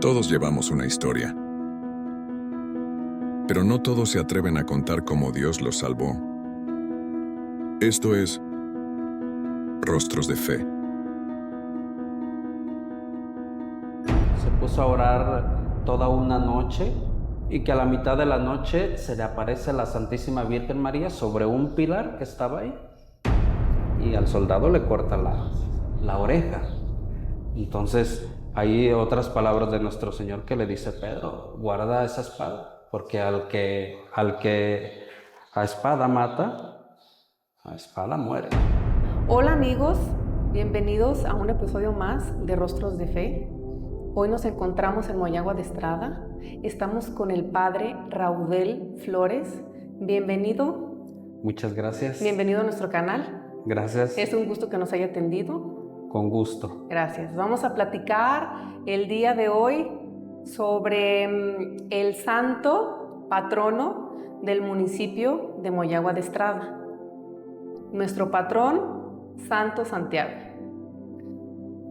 Todos llevamos una historia, pero no todos se atreven a contar cómo Dios los salvó. Esto es Rostros de Fe. Se puso a orar toda una noche y que a la mitad de la noche se le aparece la Santísima Virgen María sobre un pilar que estaba ahí y al soldado le corta la oreja. Entonces hay otras palabras de nuestro Señor que le dice: Pedro, guarda esa espada, porque al que a espada mata, a espada muere. Hola amigos, bienvenidos a un episodio más de Rostros de Fe. Hoy nos encontramos en Moyagua de Estrada. Estamos con el Padre Raudel Flores. Bienvenido. Muchas gracias. Bienvenido a nuestro canal. Gracias. Es un gusto que nos haya atendido. Con gusto. Gracias. Vamos a platicar el día de hoy sobre el santo patrono del municipio de Moyagua de Estrada. Nuestro patrón, Santo Santiago.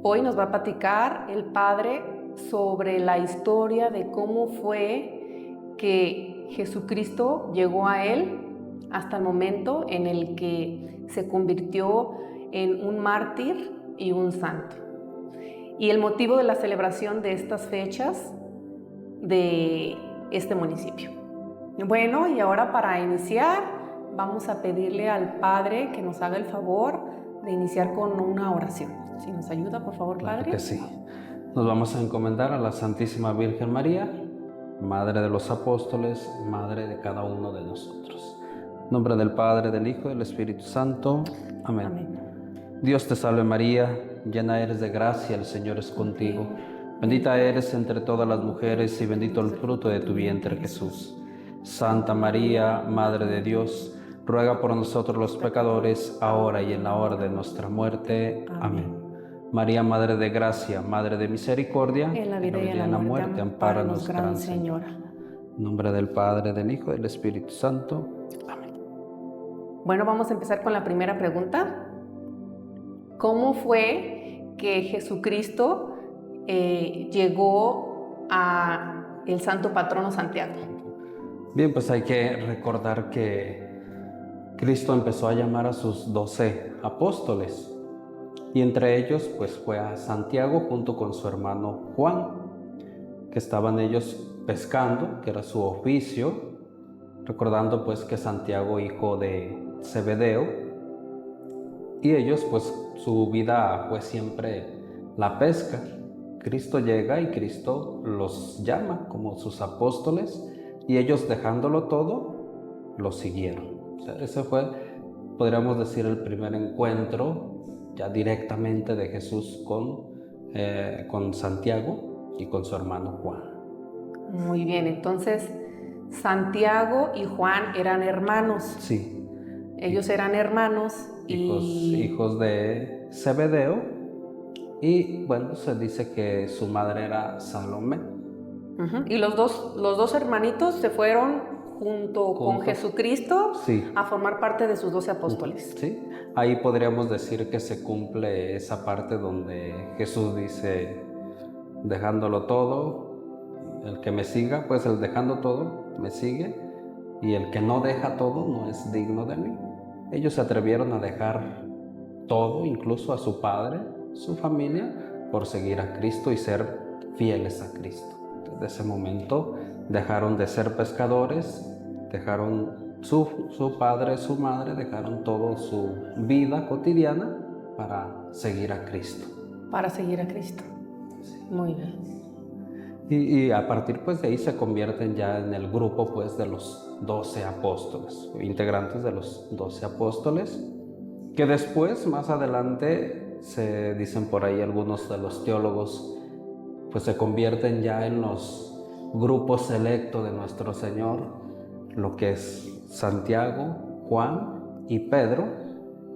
Hoy nos va a platicar el Padre sobre la historia de cómo fue que Jesucristo llegó a él hasta el momento en el que se convirtió en un mártir y un santo. Y el motivo de la celebración de estas fechas de este municipio. Bueno, y ahora para iniciar, vamos a pedirle al Padre que nos haga el favor de iniciar con una oración. Si nos ayuda, por favor, Claro Padre. que sí. Nos vamos a encomendar a la Santísima Virgen María, Madre de los Apóstoles, Madre de cada uno de nosotros. En nombre del Padre, del Hijo y del Espíritu Santo. Amén. Amén. Dios te salve María, llena eres de gracia, el Señor es contigo. Bendita eres entre todas las mujeres y bendito el fruto de tu vientre, Jesús. Santa María, Madre de Dios, ruega por nosotros los pecadores, ahora y en la hora de nuestra muerte. Amén. María, Madre de gracia, Madre de misericordia, En la vida y en la muerte, ampáranos, Gran Señora. En nombre del Padre, del Hijo y del Espíritu Santo. Amén. Bueno, vamos a empezar con la primera pregunta. ¿Cómo fue que Jesucristo llegó a el santo patrono Santiago? Bien, pues hay que recordar que Cristo empezó a llamar a sus 12 apóstoles y entre ellos pues fue a Santiago junto con su hermano Juan, que estaban ellos pescando, que era su oficio, recordando pues que Santiago, hijo de Zebedeo, y ellos pues su vida fue siempre la pesca. Cristo llega y Cristo los llama como sus apóstoles y ellos, dejándolo todo, lo siguieron. O sea, ese fue, podríamos decir, el primer encuentro ya directamente de Jesús con Santiago y con su hermano Juan. Muy bien, entonces Santiago y Juan eran hermanos. Sí. Ellos eran hermanos hijos de Zebedeo, y bueno, se dice que su madre era Salomé. Y los dos hermanitos se fueron junto con Jesucristo, sí, a formar parte de sus 12 apóstoles. Sí, ahí podríamos decir que se cumple esa parte donde Jesús dice: dejándolo todo, el que me siga, pues el dejando todo me sigue, y el que no deja todo no es digno de mí. Ellos se atrevieron a dejar todo, incluso a su padre, su familia, por seguir a Cristo y ser fieles a Cristo. Desde ese momento dejaron de ser pescadores, dejaron su padre, su madre, dejaron toda su vida cotidiana para seguir a Cristo. Para seguir a Cristo. Sí. Muy bien. Y a partir pues de ahí se convierten ya en el grupo pues de los 12 apóstoles, integrantes de los 12 apóstoles, que después, más adelante, se dicen por ahí algunos de los teólogos, pues se convierten ya en los grupos selectos de nuestro Señor, lo que es Santiago, Juan y Pedro,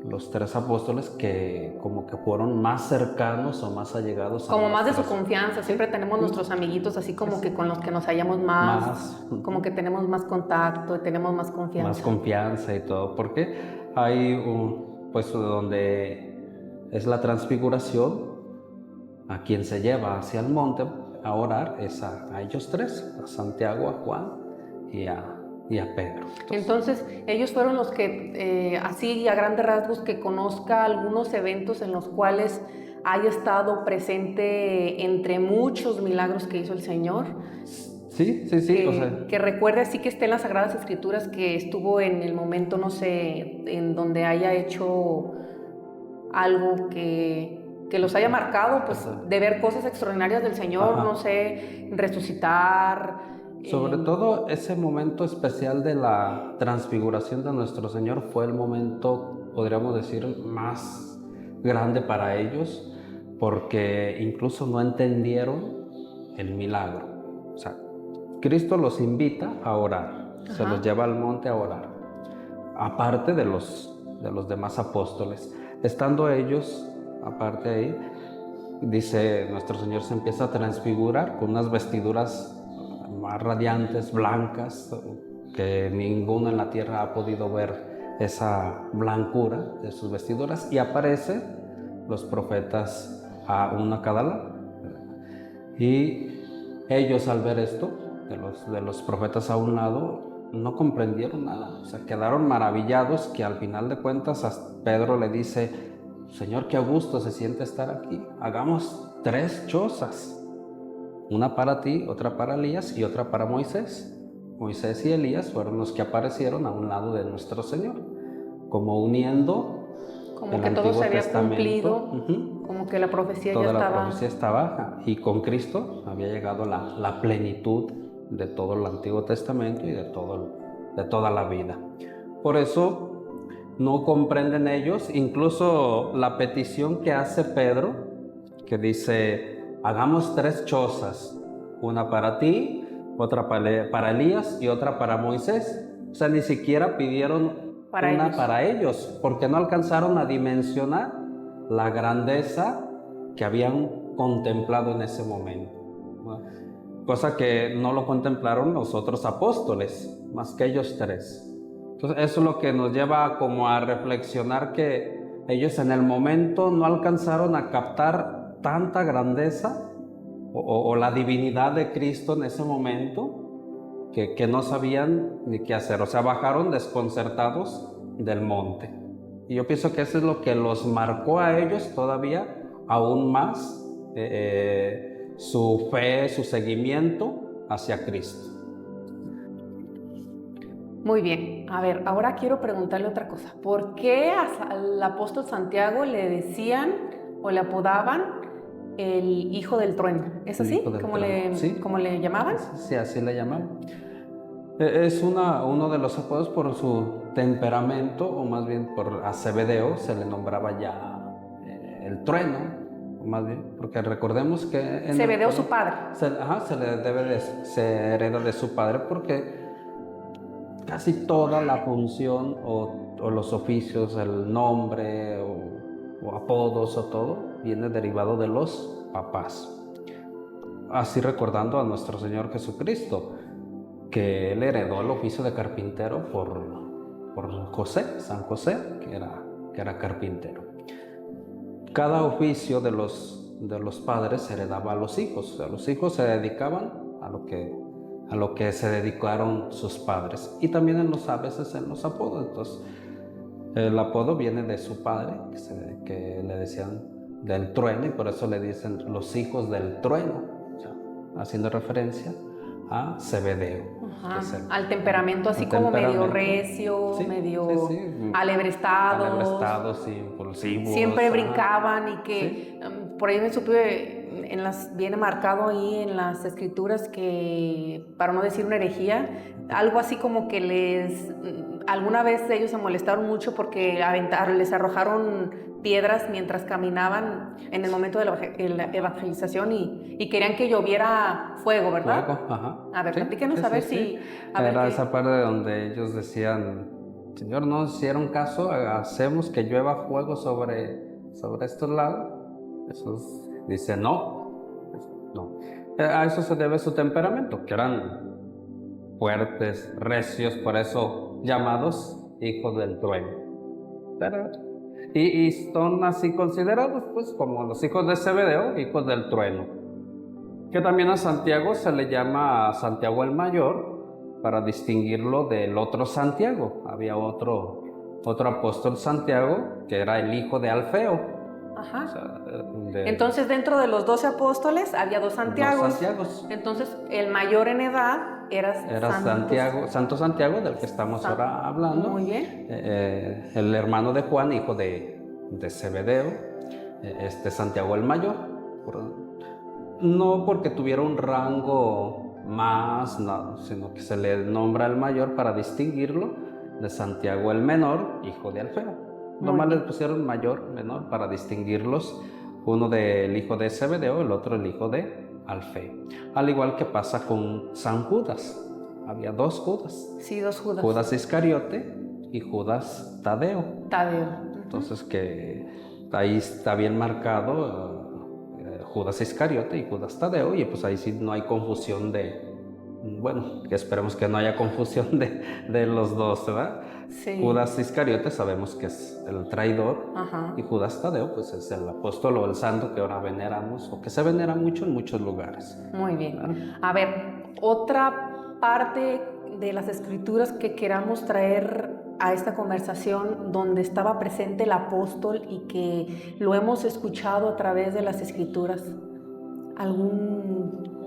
los 3 apóstoles que como que fueron más cercanos o más allegados. Como más de su confianza, siempre tenemos nuestros amiguitos así como que con los que nos hallamos más, como que tenemos más contacto, tenemos más confianza. Más confianza y todo, porque hay pues donde es la transfiguración, a quien se lleva hacia el monte, a orar es a ellos tres, a Santiago, a Juan y a Pedro. Entonces, ellos fueron los que, así a grandes rasgos, que conozca algunos eventos en los cuales haya estado presente entre muchos milagros que hizo el Señor. Sí. Que recuerde así que esté en las Sagradas Escrituras, que estuvo en el momento, no sé, en donde haya hecho algo que los haya marcado, pues de ver cosas extraordinarias del Señor, no sé, resucitar. Sobre todo ese momento especial de la transfiguración de nuestro Señor fue el momento, podríamos decir, más grande para ellos, porque incluso no entendieron el milagro. O sea, Cristo los invita a orar, se los lleva al monte a orar, aparte de los demás apóstoles. Estando ellos, aparte ahí, dice, nuestro Señor se empieza a transfigurar con unas vestiduras más radiantes, blancas, que ninguno en la tierra ha podido ver esa blancura de sus vestiduras, y aparecen los profetas a uno a cada lado. Y ellos, al ver esto, de los profetas a un lado, no comprendieron nada, o sea, quedaron maravillados, que al final de cuentas a Pedro le dice, Señor, qué a gusto se siente estar aquí, hagamos 3 chozas, una para ti, otra para Elías y otra para Moisés. Moisés y Elías fueron los que aparecieron a un lado de nuestro Señor, como uniendo como que todo se había cumplido, como que la profecía toda ya estaba. Toda la profecía estaba, y con Cristo había llegado la plenitud de todo el Antiguo Testamento y de toda la vida. Por eso no comprenden ellos, incluso la petición que hace Pedro, que dice, hagamos 3 chozas, una para ti, otra para Elías y otra para Moisés. O sea, ni siquiera pidieron para ellos, porque no alcanzaron a dimensionar la grandeza que habían contemplado en ese momento, ¿no? Cosa que no lo contemplaron los otros apóstoles, más que ellos 3. Entonces eso es lo que nos lleva como a reflexionar, que ellos en el momento no alcanzaron a captar tanta grandeza o la divinidad de Cristo en ese momento, que no sabían ni qué hacer. O sea, bajaron desconcertados del monte. Y yo pienso que eso es lo que los marcó a ellos todavía aún más, su fe, su seguimiento hacia Cristo. Muy bien, a ver, ahora quiero preguntarle otra cosa. ¿Por qué al apóstol Santiago le decían o le apodaban el hijo del trueno? ¿Es así? ¿Cómo le llamaban? Sí, así le llamaban. Es uno de los apodos por su temperamento, o más bien por a Zebedeo se le nombraba ya el trueno, más bien, porque recordemos que Zebedeo su padre. Se hereda de su padre, porque casi toda la función o los oficios, el nombre o apodos o todo, viene derivado de los papás. Así recordando a nuestro Señor Jesucristo, que él heredó el oficio de carpintero por José, San José, que era carpintero. Cada oficio de los padres heredaba a los hijos. O sea, los hijos se dedicaban a lo que se dedicaron sus padres. Y también a veces en los apodos. Entonces, el apodo viene de su padre, que le decían del trueno, y por eso le dicen los hijos del trueno, o sea, haciendo referencia a Zebedeo. Al temperamento así como medio recio, medio alebrestados, impulsivos. Siempre brincaban, y que por ahí me supe, viene marcado ahí en las escrituras, que, para no decir una herejía, algo así como que alguna vez ellos se molestaron mucho porque les arrojaron piedras mientras caminaban en el momento de la evangelización, y querían que lloviera fuego, ¿verdad? Fuego, ajá. A ver, platícanos a ver si... Era esa parte donde ellos decían, Señor, no nos hicieron caso, hacemos que llueva fuego sobre estos lados. Jesús dice, no. A eso se debe su temperamento, que eran fuertes, recios, por eso llamados hijos del trueno. Y son así considerados, pues, como los hijos de Zebedeo, hijos del trueno. Que también a Santiago se le llama Santiago el Mayor para distinguirlo del otro Santiago. Había otro apóstol Santiago que era el hijo de Alfeo. Ajá. O sea, Entonces, dentro de los 12 apóstoles había dos Santiagos. Dos Santiagos. Entonces, el mayor en edad era Santo Santiago, del que estamos ahora hablando. Muy bien. El hermano de Juan, hijo de Zebedeo, Santiago el Mayor. No porque tuviera un rango más, no, sino que se le nombra el mayor para distinguirlo de Santiago el Menor, hijo de Alfeo. Nomás les pusieron mayor, menor, para distinguirlos, uno del hijo de Zebedeo, el otro el hijo de Alfeo. Al igual que pasa con San Judas. Había dos Judas. Sí, dos Judas. Judas Iscariote y Judas Tadeo. Entonces que ahí está bien marcado Judas Iscariote y Judas Tadeo, y pues ahí sí no hay confusión bueno, que esperemos que no haya confusión de los dos, ¿verdad? Sí. Judas Iscariote sabemos que es el traidor. Ajá. Y Judas Tadeo pues es el apóstol o el santo que ahora veneramos o que se venera mucho en muchos lugares. Muy bien. A ver, otra parte de las escrituras que queramos traer a esta conversación donde estaba presente el apóstol y que lo hemos escuchado a través de las escrituras.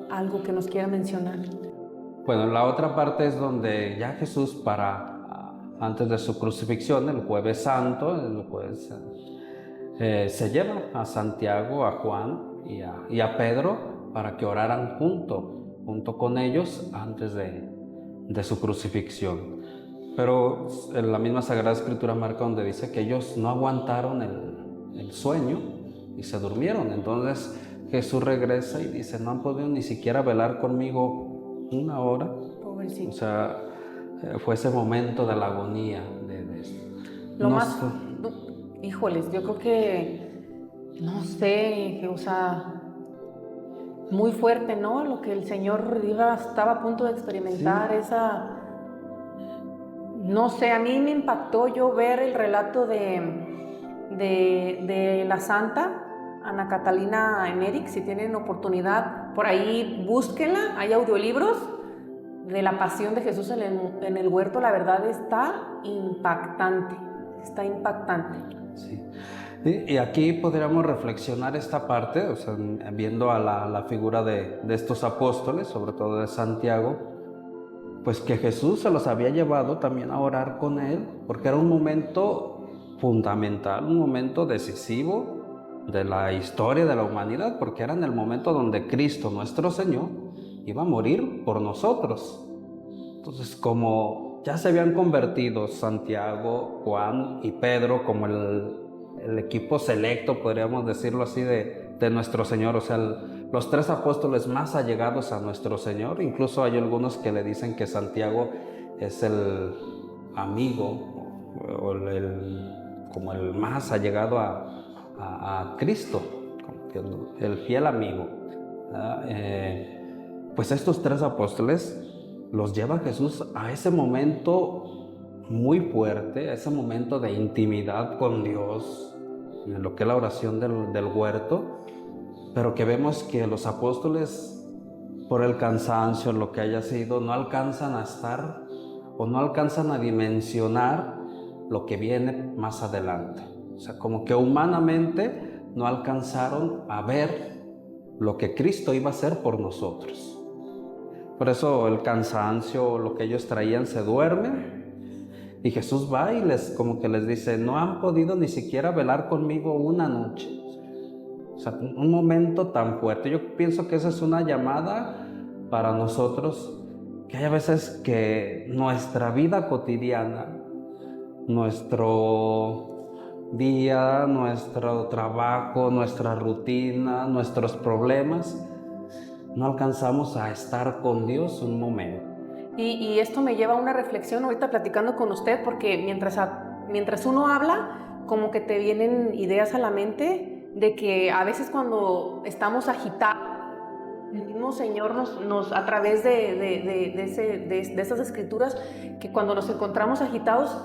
¿Algo que nos quiera mencionar? Bueno, la otra parte es donde ya Jesús antes de su crucifixión, el Jueves Santo, se lleva a Santiago, a Juan y a Pedro para que oraran junto con ellos antes de su crucifixión. Pero en la misma Sagrada Escritura marca donde dice que ellos no aguantaron el sueño y se durmieron. Entonces Jesús regresa y dice, no han podido ni siquiera velar conmigo una hora. Pobrecito. O sea, fue ese momento de la agonía. Híjoles, yo creo que, no sé, o sea, muy fuerte, ¿no? Lo que el Señor estaba a punto de experimentar, sí. No sé, a mí me impactó yo ver el relato de la santa Ana Catalina Emmerich. Si tienen oportunidad, por ahí búsquenla, hay audiolibros de la pasión de Jesús en el huerto. La verdad está impactante. Sí. Y aquí podríamos reflexionar esta parte, o sea, viendo a la figura de estos apóstoles, sobre todo de Santiago, pues que Jesús se los había llevado también a orar con él, porque era un momento fundamental, un momento decisivo de la historia de la humanidad, porque era en el momento donde Cristo, nuestro Señor, iba a morir por nosotros. Entonces, como ya se habían convertido Santiago, Juan y Pedro como el equipo selecto, podríamos decirlo así, de nuestro Señor, o sea, los tres apóstoles más allegados a nuestro Señor. Incluso hay algunos que le dicen que Santiago es el amigo o como el más allegado a Cristo, el fiel amigo. Pues estos tres apóstoles los lleva Jesús a ese momento muy fuerte, a ese momento de intimidad con Dios, en lo que es la oración del huerto, pero que vemos que los apóstoles, por el cansancio, lo que haya sido, no alcanzan a estar o no alcanzan a dimensionar lo que viene más adelante. O sea, como que humanamente no alcanzaron a ver lo que Cristo iba a hacer por nosotros. Por eso el cansancio, lo que ellos traían, se duerme. Y Jesús va y como que les dice, no han podido ni siquiera velar conmigo una noche. O sea, un momento tan fuerte. Yo pienso que esa es una llamada para nosotros, que hay a veces que nuestra vida cotidiana, nuestro día, nuestro trabajo, nuestra rutina, nuestros problemas, no alcanzamos a estar con Dios un momento. Y esto me lleva a una reflexión ahorita platicando con usted, porque mientras uno habla, como que te vienen ideas a la mente de que a veces cuando estamos agitados, el mismo Señor nos a través de esas escrituras, que cuando nos encontramos agitados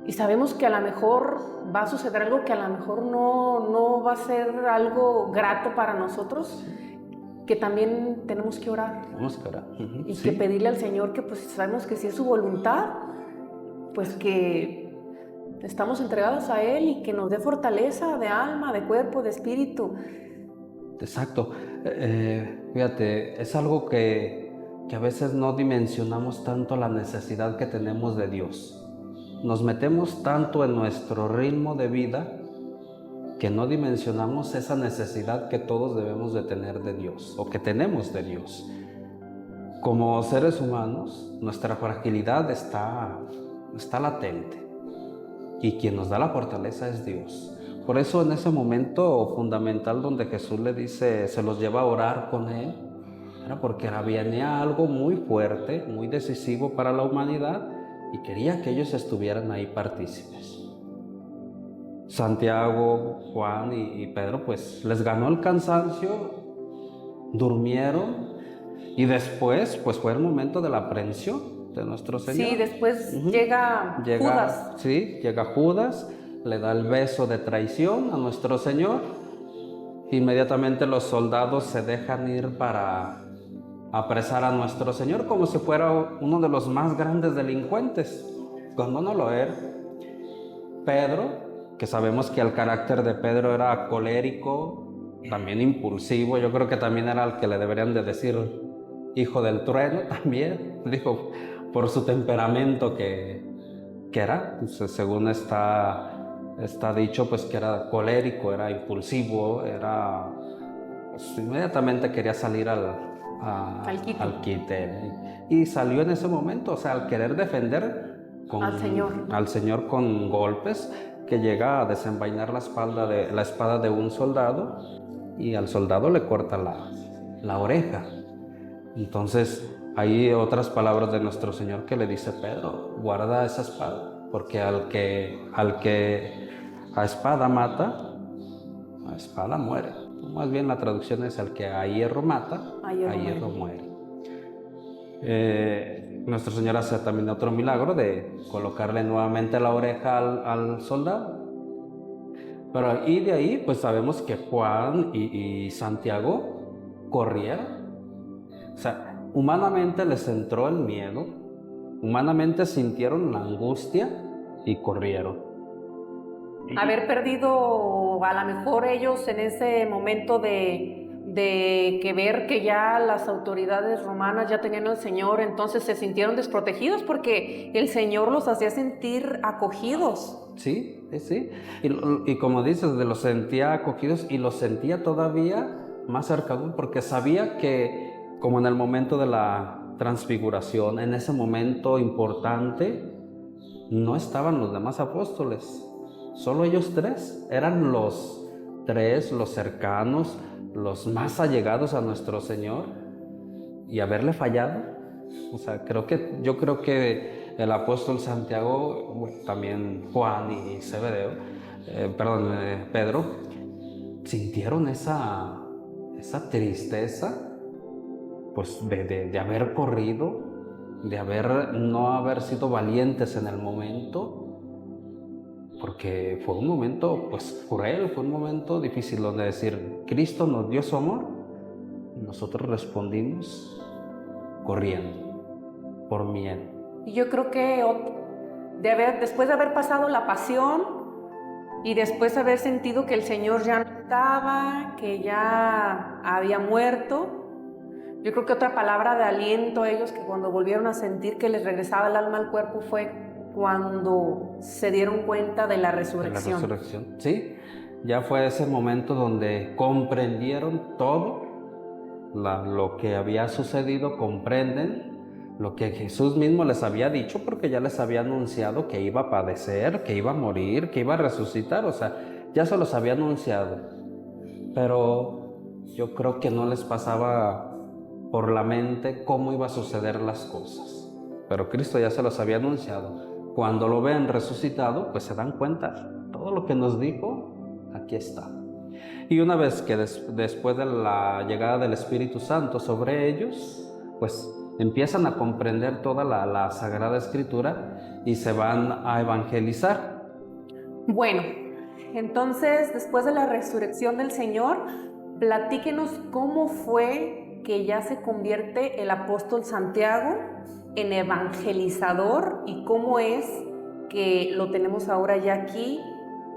y sabemos que a lo mejor va a suceder algo que a lo mejor no va a ser algo grato para nosotros, que también tenemos que orar. Tenemos que orar. Y Sí. que pedirle al Señor que pues sabemos que si es su voluntad, pues que estamos entregados a Él y que nos dé fortaleza de alma, de cuerpo, de espíritu. Exacto. Fíjate, es algo que a veces no dimensionamos tanto la necesidad que tenemos de Dios. Nos metemos tanto en nuestro ritmo de vida que no dimensionamos esa necesidad que todos debemos de tener de Dios o que tenemos de Dios. Como seres humanos, nuestra fragilidad está latente y quien nos da la fortaleza es Dios. Por eso en ese momento fundamental donde Jesús le dice, se los lleva a orar con Él, era porque venía algo muy fuerte, muy decisivo para la humanidad y quería que ellos estuvieran ahí partícipes. Santiago, Juan y Pedro pues les ganó el cansancio, durmieron y después pues fue el momento de la aprehensión de nuestro Señor. Sí, después llega Judas. Sí, llega Judas, le da el beso de traición a nuestro Señor. Inmediatamente los soldados se dejan ir para apresar a nuestro Señor como si fuera uno de los más grandes delincuentes, cuando no lo era. Pedro, que sabemos que el carácter de Pedro era colérico, también impulsivo, yo creo que también era el que le deberían de decir hijo del trueno también, dijo, por su temperamento que era, pues, según está dicho, pues que era colérico, era impulsivo, pues, inmediatamente quería salir al quite. Y salió en ese momento, o sea, al querer defender al Señor con golpes, que llega a desenvainar la espada de un soldado y al soldado le corta la oreja. Entonces hay otras palabras de nuestro Señor que le dice, Pedro, guarda esa espada, porque al que a espada mata, a espada muere. Más bien la traducción es al que a hierro mata, a hierro muere. Nuestro Señor hace también otro milagro de colocarle nuevamente la oreja al soldado. Pero y de ahí pues sabemos que Juan y Santiago corrieron. O sea, humanamente les entró el miedo, humanamente sintieron la angustia y corrieron. Haber perdido a lo mejor ellos en ese momento de que ver que ya las autoridades romanas ya tenían al Señor, entonces se sintieron desprotegidos porque el Señor los hacía sentir acogidos. Sí. Y como dices, los sentía acogidos y los sentía todavía más cercanos porque sabía que, como en el momento de la transfiguración, en ese momento importante, no estaban los demás apóstoles. Solo ellos tres, eran los tres, los cercanos, los más allegados a nuestro Señor, y haberle fallado, o sea, yo creo que el apóstol Santiago, también Juan y Zebedeo, Pedro, sintieron esa tristeza, pues de haber corrido, de no haber sido valientes en el momento, porque fue un momento pues cruel, fue un momento difícil donde decir, Cristo nos dio su amor y nosotros respondimos corriendo, por miedo. Y yo creo que después de haber pasado la pasión y después de haber sentido que el Señor ya no estaba, que ya había muerto, yo creo que otra palabra de aliento a ellos, que cuando volvieron a sentir que les regresaba el alma al cuerpo, fue cuando se dieron cuenta de la resurrección. Sí, ya fue ese momento donde comprendieron todo lo que había sucedido, comprenden lo que Jesús mismo les había dicho, porque ya les había anunciado que iba a padecer, que iba a morir, que iba a resucitar, o sea, ya se los había anunciado. Pero yo creo que no les pasaba por la mente cómo iba a suceder las cosas. Pero Cristo ya se los había anunciado. Cuando lo ven resucitado, pues se dan cuenta, todo lo que nos dijo, aquí está. Y una vez que después de la llegada del Espíritu Santo sobre ellos, pues empiezan a comprender toda la Sagrada Escritura y se van a evangelizar. Bueno, entonces después de la resurrección del Señor, platíquenos cómo fue que ya se convierte el apóstol Santiago en evangelizador y cómo es que lo tenemos ahora ya aquí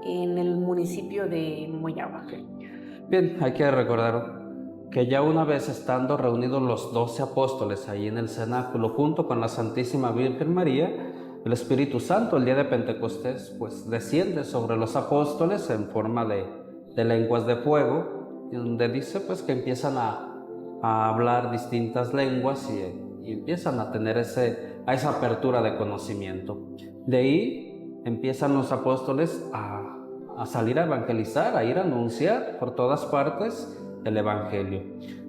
en el municipio de Moyagua. Bien, hay que recordar que ya una vez estando reunidos los 12 apóstoles ahí en el cenáculo junto con la Santísima Virgen María, el Espíritu Santo el día de Pentecostés pues desciende sobre los apóstoles en forma de lenguas de fuego, y donde dice pues que empiezan a hablar distintas lenguas y empiezan a tener esa apertura de conocimiento. De ahí empiezan los apóstoles a salir a evangelizar, a ir a anunciar por todas partes el Evangelio.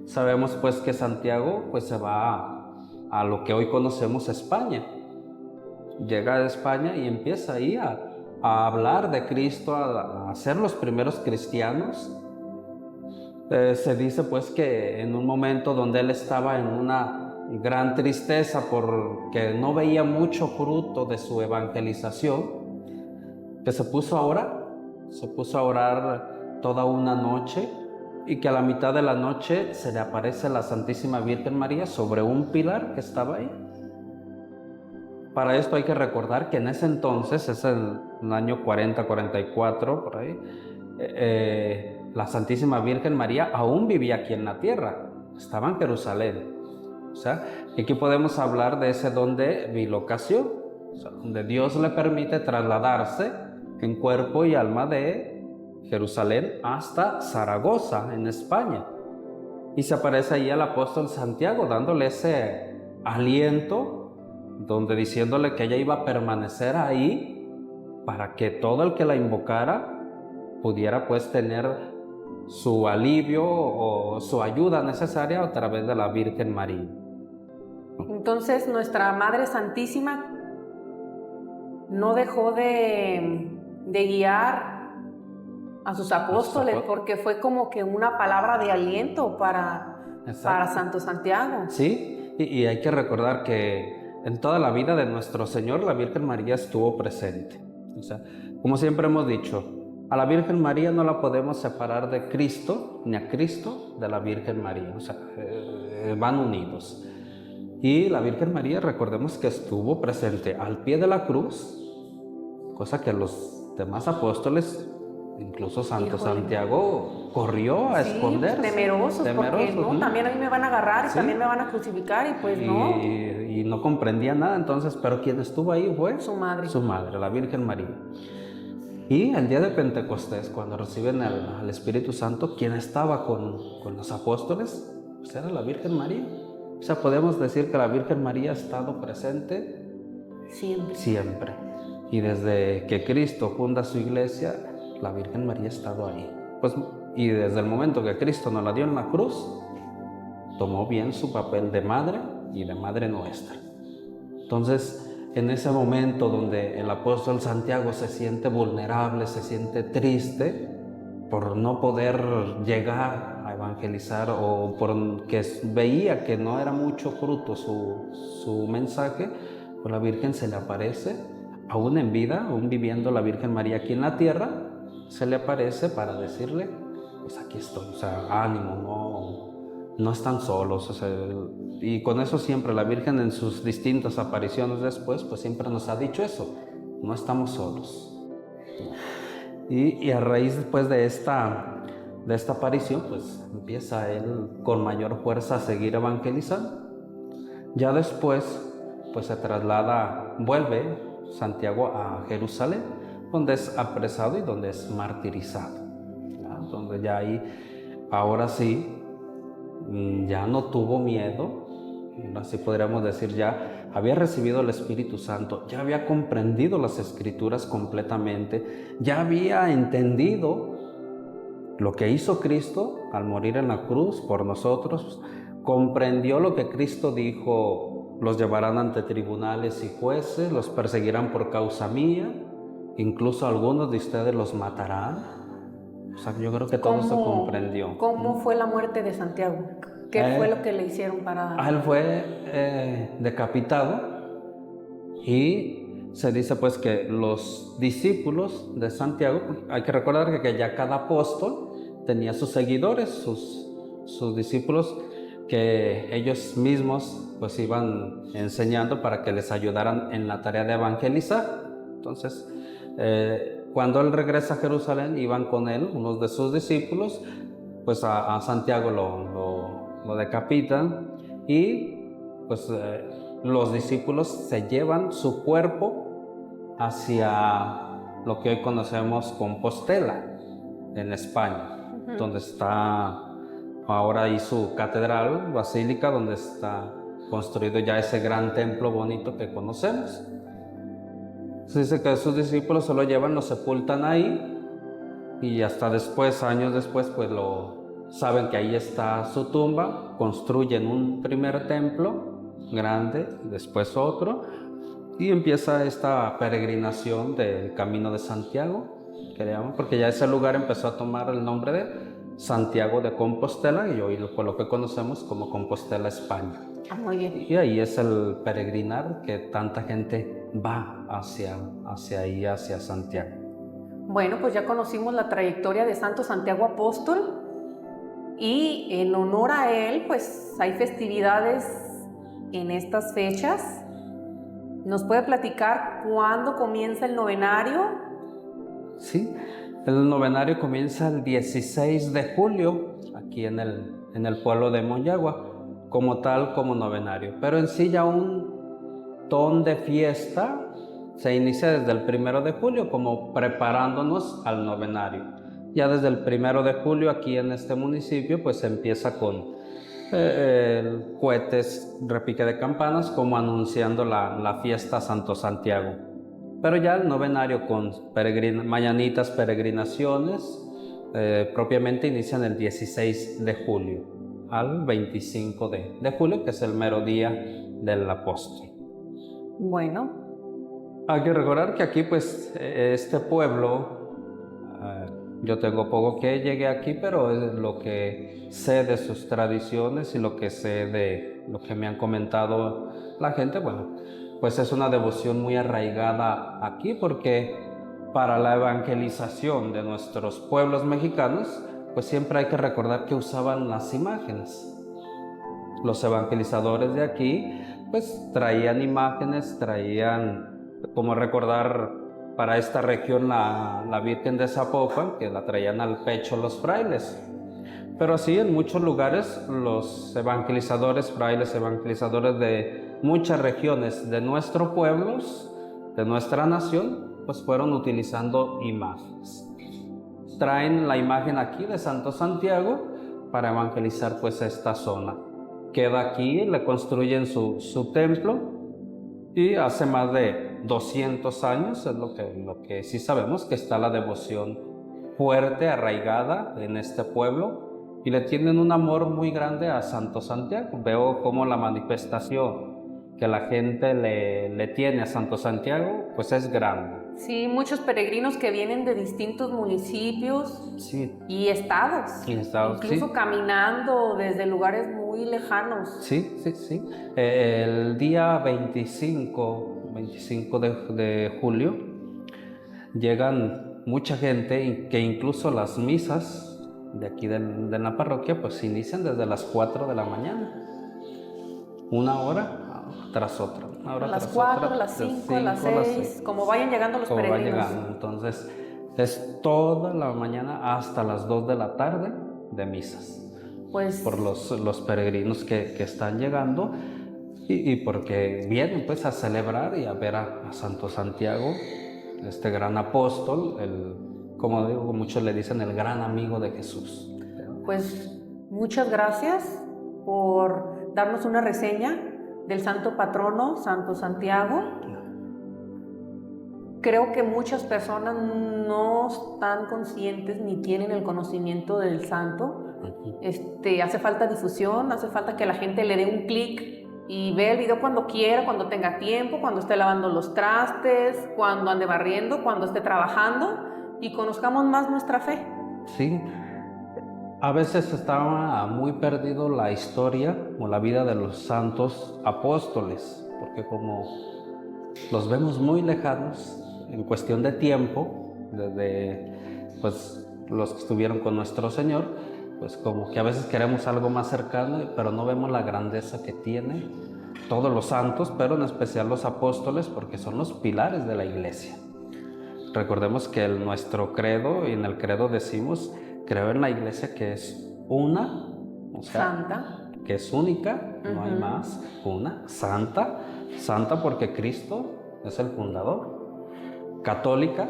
Sabemos pues que Santiago pues se va a lo que hoy conocemos España. Llega a España y empieza ahí a hablar de Cristo, a ser los primeros cristianos. Se dice pues que en un momento donde él estaba en una gran tristeza porque no veía mucho fruto de su evangelización, que se puso a orar toda una noche, y que a la mitad de la noche se le aparece la Santísima Virgen María sobre un pilar que estaba ahí. Para esto hay que recordar que en ese entonces, es el año 40-44, por ahí, la Santísima Virgen María aún vivía aquí en la tierra, estaba en Jerusalén. O sea, aquí podemos hablar de ese don de bilocación, o sea, donde Dios le permite trasladarse en cuerpo y alma de Jerusalén hasta Zaragoza, en España. Y se aparece ahí el apóstol Santiago dándole ese aliento, donde diciéndole que ella iba a permanecer ahí para que todo el que la invocara pudiera pues tener su alivio o su ayuda necesaria a través de la Virgen María. Entonces nuestra Madre Santísima no dejó de guiar a sus apóstoles, porque fue como que una palabra de aliento para Santo Santiago. Sí, y hay que recordar que en toda la vida de nuestro Señor la Virgen María estuvo presente. O sea, como siempre hemos dicho, a la Virgen María no la podemos separar de Cristo, ni a Cristo de la Virgen María. O sea, van unidos. Y la Virgen María, recordemos que estuvo presente al pie de la cruz, cosa que los demás apóstoles, incluso Santo Santiago, corrió a esconderse. Temerosos, porque no, también a mí me van a agarrar y también me van a crucificar, y pues no. Y no comprendía nada, entonces, pero quien estuvo ahí fue su madre, la Virgen María. Y el día de Pentecostés, cuando reciben al Espíritu Santo, quien estaba con los apóstoles, pues era la Virgen María. O sea, podemos decir que la Virgen María ha estado presente siempre. Y desde que Cristo funda su iglesia, la Virgen María ha estado ahí. Pues, y desde el momento que Cristo nos la dio en la cruz, tomó bien su papel de madre y de madre nuestra. Entonces, en ese momento donde el apóstol Santiago se siente vulnerable, se siente triste por no poder llegar a evangelizar, o porque veía que no era mucho fruto su mensaje, pues la Virgen se le aparece, aún en vida, aún viviendo la Virgen María aquí en la tierra, se le aparece para decirle, pues aquí estoy, o sea, ánimo, no están solos, o sea, y con eso siempre la Virgen en sus distintas apariciones después, pues siempre nos ha dicho eso, no estamos solos. Y a raíz después de esta aparición, pues empieza él con mayor fuerza a seguir evangelizando. Ya después, pues se vuelve Santiago a Jerusalén, donde es apresado y donde es martirizado, ¿ya? Donde ya ahí, ahora sí, ya no tuvo miedo, así podríamos decir, ya había recibido el Espíritu Santo, ya había comprendido las Escrituras completamente, ya había entendido lo que hizo Cristo al morir en la cruz por nosotros, comprendió lo que Cristo dijo: los llevarán ante tribunales y jueces, los perseguirán por causa mía, incluso algunos de ustedes los matarán. O sea, yo creo que todo eso comprendió. ¿Cómo fue la muerte de Santiago? ¿Qué fue lo que le hicieron para...? Él fue decapitado, y se dice pues que los discípulos de Santiago, hay que recordar que ya cada apóstol tenía sus seguidores, sus discípulos, que ellos mismos pues iban enseñando para que les ayudaran en la tarea de evangelizar. Entonces, cuando él regresa a Jerusalén, iban con él unos de sus discípulos, pues a Santiago lo decapitan y pues los discípulos se llevan su cuerpo hacia lo que hoy conocemos Compostela, en España, donde está ahora ahí su catedral, basílica, donde está construido ya ese gran templo bonito que conocemos. Se dice que sus discípulos se lo llevan, lo sepultan ahí y hasta después, años después, pues saben que ahí está su tumba, construyen un primer templo grande, después otro, y empieza esta peregrinación del Camino de Santiago, que le llaman, porque ya ese lugar empezó a tomar el nombre de Santiago de Compostela y hoy por lo que conocemos como Compostela, España. Muy bien. Y ahí es el peregrinar que tanta gente va hacia ahí, hacia Santiago. Bueno, pues ya conocimos la trayectoria de Santo Santiago Apóstol y en honor a él, pues hay festividades en estas fechas. ¿Nos puede platicar cuándo comienza el novenario? Sí, el novenario comienza el 16 de julio, aquí en el pueblo de Moyagua, como tal, como novenario. Pero en sí ya un ton de fiesta se inicia desde el 1 de julio, como preparándonos al novenario. Ya desde el 1 de julio aquí en este municipio, pues se empieza con cohetes, repique de campanas, como anunciando la fiesta Santo Santiago. Pero ya el novenario con mañanitas, peregrinaciones, propiamente inician el 16 de julio al 25 de julio, que es el mero día del apóstol. Bueno. Hay que recordar que aquí, pues, este pueblo, yo tengo poco que llegué aquí, pero es lo que sé de sus tradiciones y lo que sé de lo que me han comentado la gente, bueno, pues es una devoción muy arraigada aquí, porque para la evangelización de nuestros pueblos mexicanos, pues siempre hay que recordar que usaban las imágenes. Los evangelizadores de aquí, pues traían imágenes, traían como recordar para esta región la Virgen de Zapopan, que la traían al pecho los frailes. Pero así en muchos lugares los evangelizadores, frailes evangelizadores de muchas regiones de nuestros pueblos, de nuestra nación, pues fueron utilizando imágenes. Traen la imagen aquí de Santo Santiago para evangelizar pues esta zona. Queda aquí, le construyen su templo y hace más de 200 años es lo que sí sabemos, que está la devoción fuerte, arraigada en este pueblo y le tienen un amor muy grande a Santo Santiago. Veo como la manifestación que la gente le tiene a Santo Santiago pues es grande. Sí, muchos peregrinos que vienen de distintos municipios Sí. y estados, incluso sí. Caminando desde lugares muy lejanos. Sí. El día 25 de julio llegan mucha gente, que incluso las misas de aquí de la parroquia pues inician desde las 4 de la mañana, una hora tras otra. A las 4, a las 5, a las 6, como vayan llegando los peregrinos. Entonces es toda la mañana hasta las 2 de la tarde de misas. Pues por los peregrinos que están llegando y porque vienen pues a celebrar y a ver a Santo Santiago, este gran apóstol, como digo, muchos le dicen el gran amigo de Jesús. Pues muchas gracias por darnos una reseña del santo patrono, Santo Santiago. Creo que muchas personas no están conscientes ni tienen el conocimiento del santo. Hace falta difusión, hace falta que la gente le dé un clic y vea el video cuando quiera, cuando tenga tiempo, cuando esté lavando los trastes, cuando ande barriendo, cuando esté trabajando, y conozcamos más nuestra fe. Sí. A veces estaba muy perdido la historia o la vida de los santos apóstoles, porque como los vemos muy lejanos en cuestión de tiempo, desde pues, los que estuvieron con nuestro Señor, pues como que a veces queremos algo más cercano, pero no vemos la grandeza que tiene todos los santos, pero en especial los apóstoles, porque son los pilares de la iglesia. Recordemos que nuestro credo, y en el credo decimos, creo en la iglesia que es una, o sea, Santa. que es única, no hay más, una, santa, santa porque Cristo es el fundador, católica,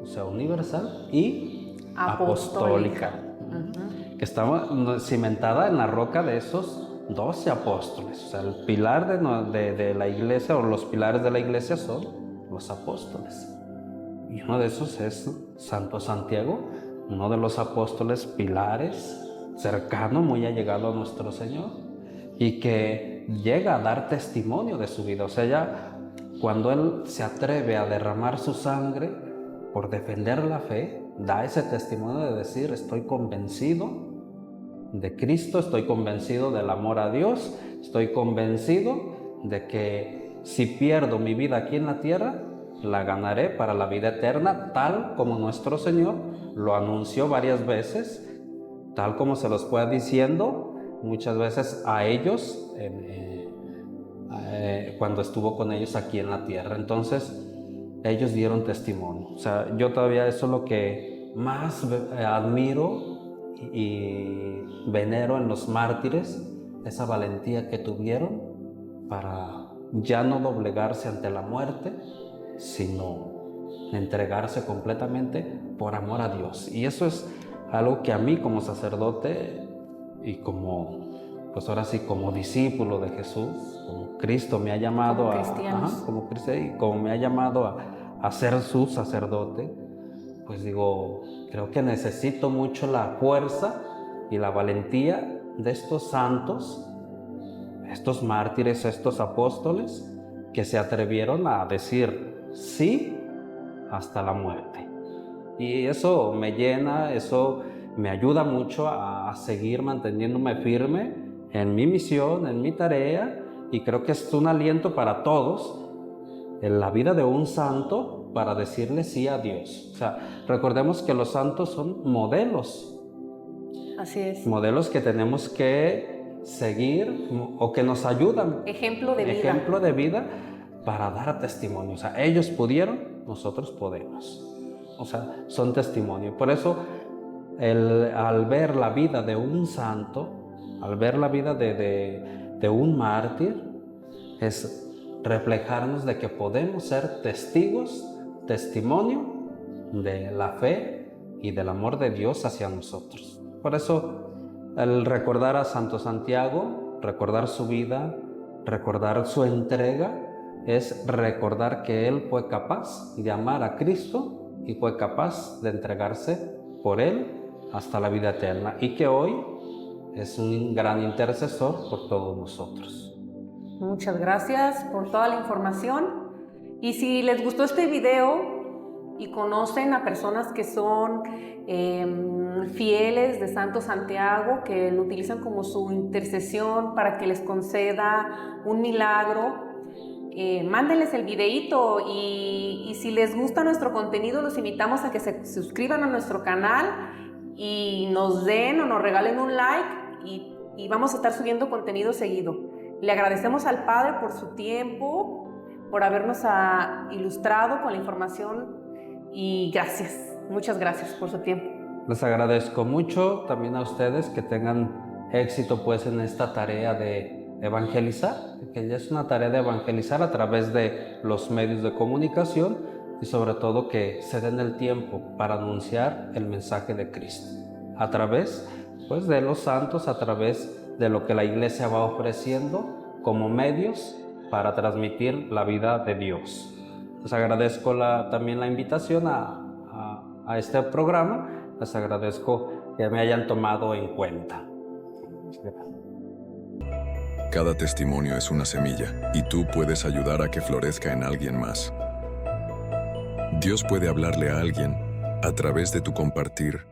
o sea, universal, y apostólica, que está cimentada en la roca de esos 12 apóstoles. O sea, el pilar de la iglesia, o los pilares de la iglesia, son los apóstoles. Y uno de esos es Santo Santiago, uno de los apóstoles pilares, cercano, muy allegado a nuestro Señor, y que llega a dar testimonio de su vida. O sea, ya cuando él se atreve a derramar su sangre por defender la fe, da ese testimonio de decir: estoy convencido de Cristo, estoy convencido del amor a Dios, estoy convencido de que si pierdo mi vida aquí en la tierra, la ganaré para la vida eterna, tal como nuestro Señor lo anunció varias veces, tal como se los fue diciendo muchas veces a ellos cuando estuvo con ellos aquí en la tierra. Entonces ellos dieron testimonio. O sea, yo todavía eso es lo que más admiro y venero en los mártires, esa valentía que tuvieron para ya no doblegarse ante la muerte, sino entregarse completamente por amor a Dios. Y eso es algo que a mí como sacerdote y como, pues ahora sí, como discípulo de Jesús, como Cristo me ha llamado como cristiano, y como me ha llamado a ser su sacerdote, pues digo, creo que necesito mucho la fuerza y la valentía de estos santos, estos mártires, estos apóstoles, que se atrevieron a decir sí hasta la muerte. Y eso me llena, eso me ayuda mucho a seguir manteniéndome firme en mi misión, en mi tarea, y creo que es un aliento para todos en la vida de un santo para decirle sí a Dios. O sea, recordemos que los santos son modelos. Así es. Modelos que tenemos que seguir o que nos ayudan. Ejemplo de vida. Ejemplo de vida para dar testimonio. O sea, ellos pudieron, nosotros podemos. O sea, son testimonio. Por eso, al ver la vida de un santo, al ver la vida de un mártir, es reflejarnos de que podemos ser testigos, testimonio de la fe y del amor de Dios hacia nosotros. Por eso, el recordar a Santo Santiago, recordar su vida, recordar su entrega, es recordar que él fue capaz de amar a Cristo y fue capaz de entregarse por él hasta la vida eterna, y que hoy es un gran intercesor por todos nosotros. Muchas gracias por toda la información. Y si les gustó este video y conocen a personas que son fieles de Santo Santiago, que lo utilizan como su intercesión para que les conceda un milagro, mándenles el videíto, y si les gusta nuestro contenido, los invitamos a que se suscriban a nuestro canal y nos den o nos regalen un like, y vamos a estar subiendo contenido seguido. Le agradecemos al Padre por su tiempo, por habernos ilustrado con la información, y gracias, muchas gracias por su tiempo. Les agradezco mucho también a ustedes, que tengan éxito pues en esta tarea de evangelizar, que ya es una tarea de evangelizar a través de los medios de comunicación, y sobre todo que se den el tiempo para anunciar el mensaje de Cristo a través pues de los santos, a través de lo que la Iglesia va ofreciendo como medios para transmitir la vida de Dios. Les agradezco también la invitación a este programa. Les agradezco que me hayan tomado en cuenta. Cada testimonio es una semilla, y tú puedes ayudar a que florezca en alguien más. Dios puede hablarle a alguien a través de tu compartir